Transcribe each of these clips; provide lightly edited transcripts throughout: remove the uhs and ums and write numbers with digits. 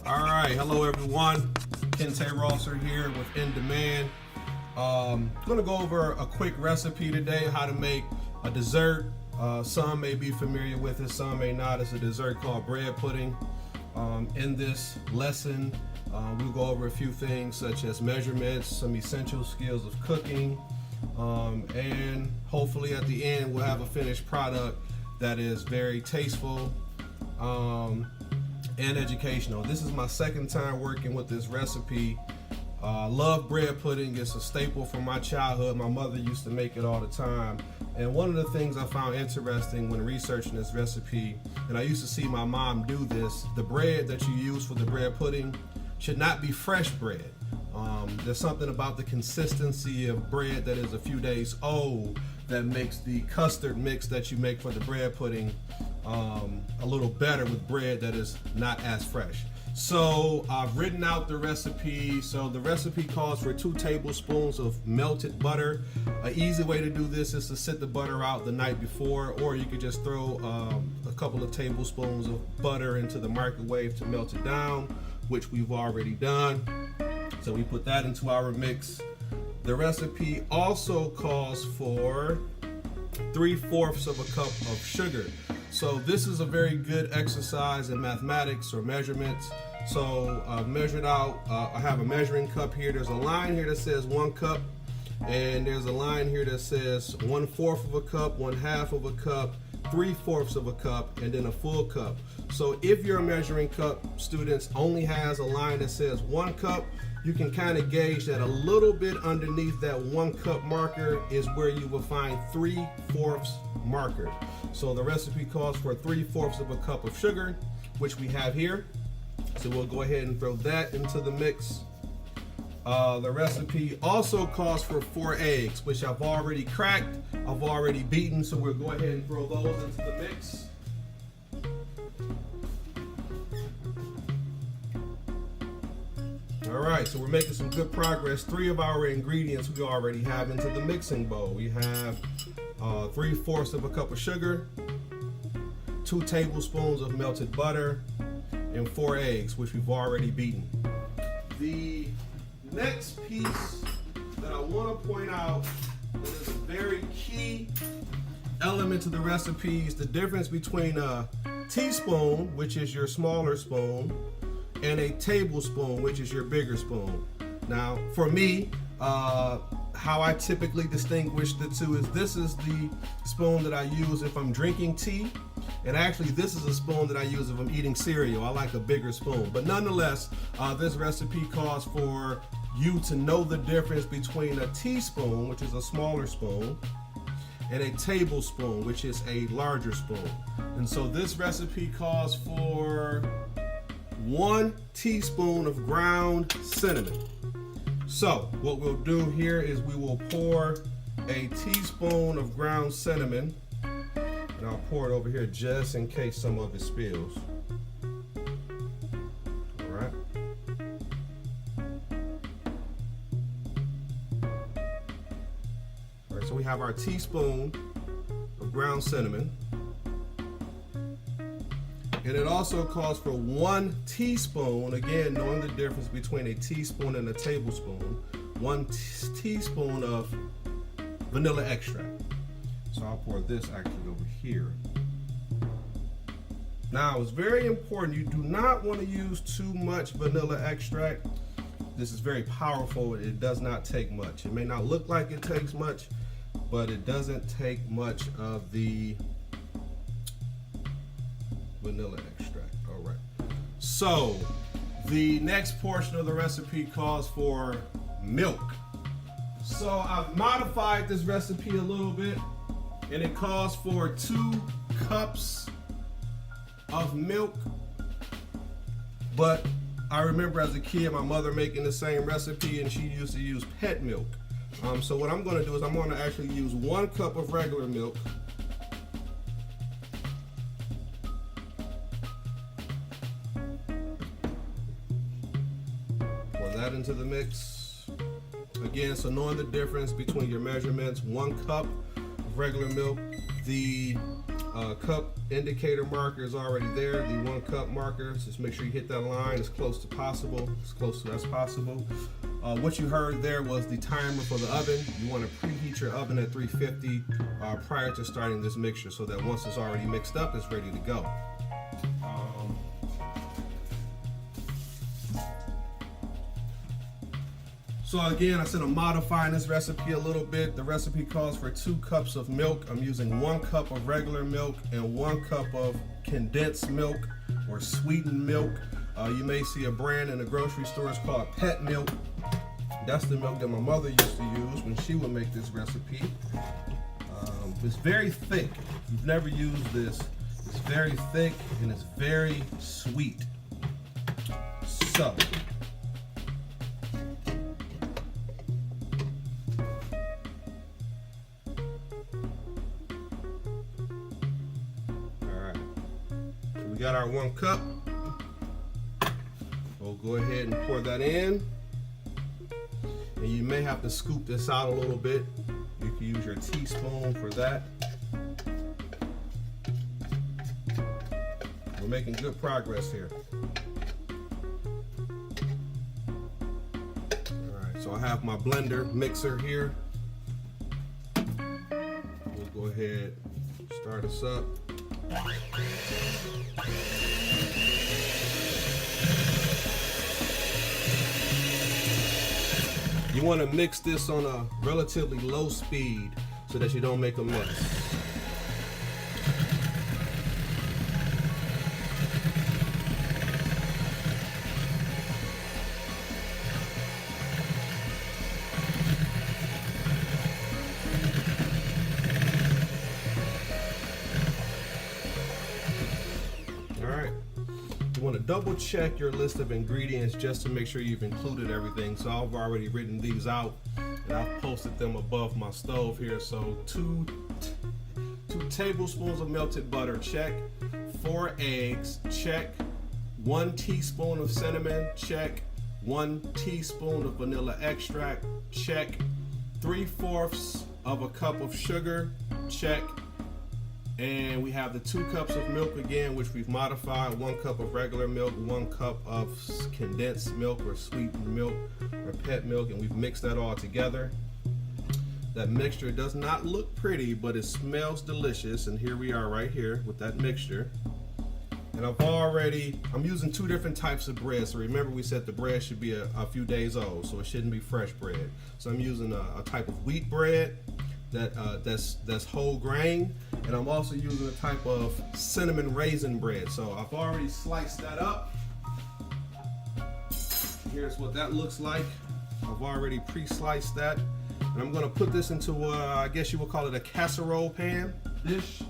All right, hello everyone. Kente Rosser here with In Demand. Gonna go over a quick recipe today, how to make a dessert. Some may be familiar with it, some may not. It's a dessert called bread pudding. In this lesson, we'll go over a few things such as measurements, some essential skills of cooking, and hopefully at the end we'll have a finished product that is very tasteful and educational. This is my second time working with this recipe. Love bread pudding. It's a staple from my childhood. My mother used to make it all the time. And one of the things I found interesting when researching this recipe, and I used to see my mom do this, the bread that you use for the bread pudding should not be fresh bread. There's something about the consistency of bread that is a few days old that makes the custard mix that you make for the bread pudding a little better with bread that is not as fresh. So I've written out the recipe. So the recipe calls for 2 tablespoons of melted butter. An easy way to do this is to sit the butter out the night before, or you could just throw a couple of tablespoons of butter into the microwave to melt it down, which we've already done. So we put that into our mix. The recipe also calls for 3/4 of a cup of sugar. So this is a very good exercise in mathematics or measurements. So I've measured out, I have a measuring cup here. There's a line here that says 1 cup, and there's a line here that says 1/4 of a cup, 1/2 of a cup, 3/4 of a cup, and then a full cup. So if your measuring cup, students, only has a line that says 1 cup, you can kind of gauge that a little bit underneath that 1 cup marker is where you will find 3/4 marker. So the recipe calls for 3/4 of a cup of sugar, which we have here. So we'll go ahead and throw that into the mix. The recipe also calls for 4 eggs, which I've already cracked, I've already beaten, so we'll go ahead and throw those into the mix. All right, so we're making some good progress. 3 of our ingredients we already have into the mixing bowl. We have 3/4 of a cup of sugar, 2 tablespoons of melted butter, and 4 eggs, which we've already beaten. The next piece that I want to point out that is a very key element to the recipe is the difference between a teaspoon, which is your smaller spoon, and a tablespoon, which is your bigger spoon. Now, for me, how I typically distinguish the two is this is the spoon that I use if I'm drinking tea, and actually this is a spoon that I use if I'm eating cereal. I like a bigger spoon, but nonetheless, this recipe calls for you to know the difference between a teaspoon, which is a smaller spoon, and a tablespoon, which is a larger spoon. And so this recipe calls for 1 teaspoon of ground cinnamon. So what we'll do here is we will pour a teaspoon of ground cinnamon, and I'll pour it over here just in case some of it spills. All right. All right, so we have our teaspoon of ground cinnamon. And it also calls for 1 teaspoon, again, knowing the difference between a teaspoon and a tablespoon, 1 teaspoon of vanilla extract. So I'll pour this actually over here. Now, it's very important, you do not want to use too much vanilla extract. This is very powerful. It does not take much. It may not look like it takes much, but it doesn't take much of the vanilla extract. All right. So the next portion of the recipe calls for milk. So I've modified this recipe a little bit, and it calls for 2 cups of milk. But I remember as a kid my mother making the same recipe, and she used to use pet milk. So what I'm going to do is I'm going to actually use 1 cup of regular milk. That into the mix. Again, so knowing the difference between your measurements, 1 cup of regular milk. The cup indicator marker is already there, the 1 cup marker. Just make sure you hit that line as close as possible. What you heard there was the timer for the oven. You want to preheat your oven at 350 prior to starting this mixture, so that once it's already mixed up, it's ready to go. So again, I said I'm modifying this recipe a little bit. The recipe calls for 2 cups of milk. I'm using 1 cup of regular milk and 1 cup of condensed milk or sweetened milk. You may see a brand in the grocery stores called pet milk. That's the milk that my mother used to use when she would make this recipe. It's very thick. If you've never used this, it's very thick and it's very sweet. So, we got our 1 cup. We'll go ahead and pour that in. And you may have to scoop this out a little bit. You can use your teaspoon for that. We're making good progress here. All right, so I have my blender mixer here. We'll go ahead and start us up. You want to mix this on a relatively low speed so that you don't make a mess. You want to double check your list of ingredients just to make sure you've included everything. So I've already written these out and I've posted them above my stove here. So 2 tablespoons of melted butter, check. 4 eggs, check. 1 teaspoon of cinnamon, check. 1 teaspoon of vanilla extract, check. 3/4 of a cup of sugar, check. And we have the 2 cups of milk again, which we've modified. 1 cup of regular milk, 1 cup of condensed milk or sweetened milk or pet milk, and we've mixed that all together. That mixture does not look pretty, but it smells delicious. And here we are right here with that mixture. And I'm using 2 different types of bread. So remember, we said the bread should be a few days old, so it shouldn't be fresh bread. So I'm using a type of wheat bread that's whole grain, and I'm also using a type of cinnamon raisin bread. So I've already sliced that up. Here's what that looks like. I've already pre-sliced that, and I'm going to put this into I guess you would call it a casserole pan dish.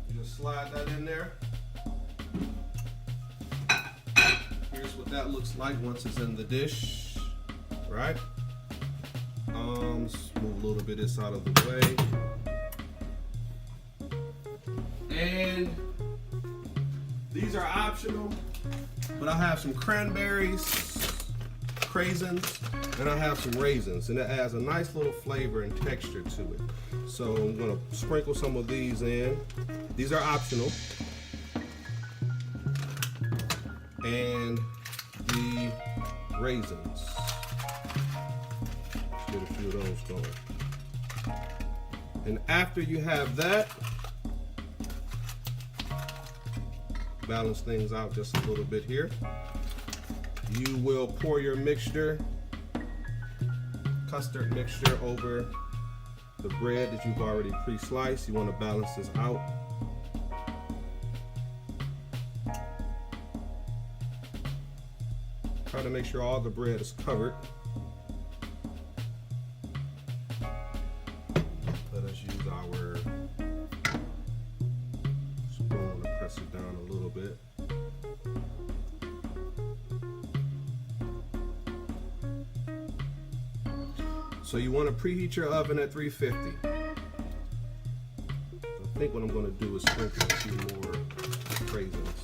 You just slide that in there. What that looks like once it's in the dish, right? Let's move a little bit of this out of the way. And these are optional, but I have some cranberries, raisins, and I have some raisins, and it adds a nice little flavor and texture to it. So I'm gonna sprinkle some of these in. These are optional. And the raisins. Get a few of those going. And after you have that, balance things out just a little bit here. You will pour your mixture, custard mixture, over the bread that you've already pre-sliced. You want to balance this out. Try to make sure all the bread is covered. Let us use our spoon to press it down a little bit. So you want to preheat your oven at 350. I think what I'm going to do is sprinkle a few more raisins.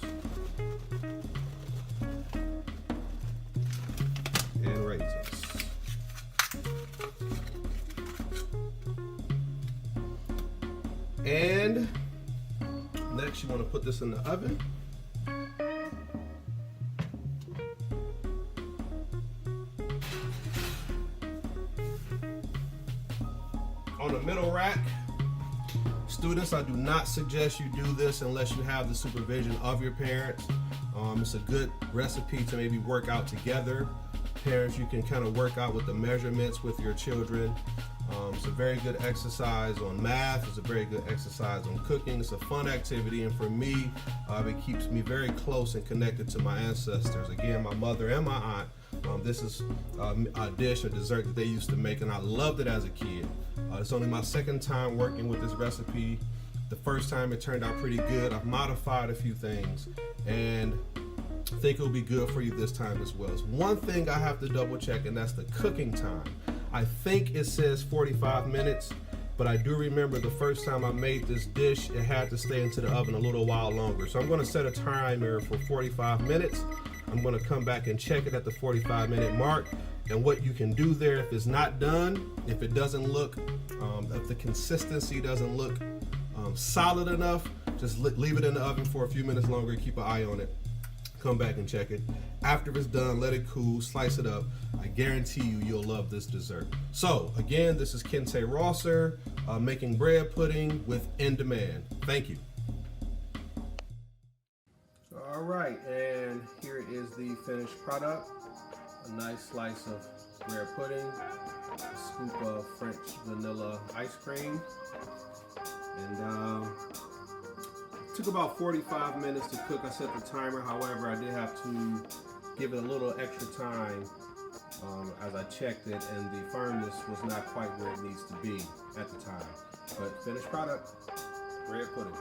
And raisins. Next, you want to put this in the oven. On the middle rack, students, I do not suggest you do this unless you have the supervision of your parents. It's a good recipe to maybe work out together. Parents, you can kind of work out with the measurements with your children. It's a very good exercise on math. It's a very good exercise on cooking. It's a fun activity, and for me, it keeps me very close and connected to my ancestors. Again, my mother and my aunt. This is a dish, a dessert that they used to make, and I loved it as a kid. It's only my second time working with this recipe. The first time it turned out pretty good. I've modified a few things, and I think it'll be good for you this time as well. It's one thing I have to double check, and that's the cooking time. I think it says 45 minutes, but I do remember the first time I made this dish, it had to stay into the oven a little while longer. So I'm gonna set a timer for 45 minutes. I'm gonna come back and check it at the 45-minute mark. And what you can do there, if it's not done, if it doesn't look, if the consistency doesn't look solid enough, just leave it in the oven for a few minutes longer, keep an eye on it. Come back and check it. After it's done, let it cool, slice it up. I guarantee you'll love this dessert. So again, this is Kente Rosser, making bread pudding with In Demand. Thank you. All right, and here is the finished product. A nice slice of bread pudding, a scoop of French vanilla ice cream, and it took about 45 minutes to cook. I set the timer, however, I did have to give it a little extra time as I checked it, and the firmness was not quite where it needs to be at the time. But finished product, bread pudding.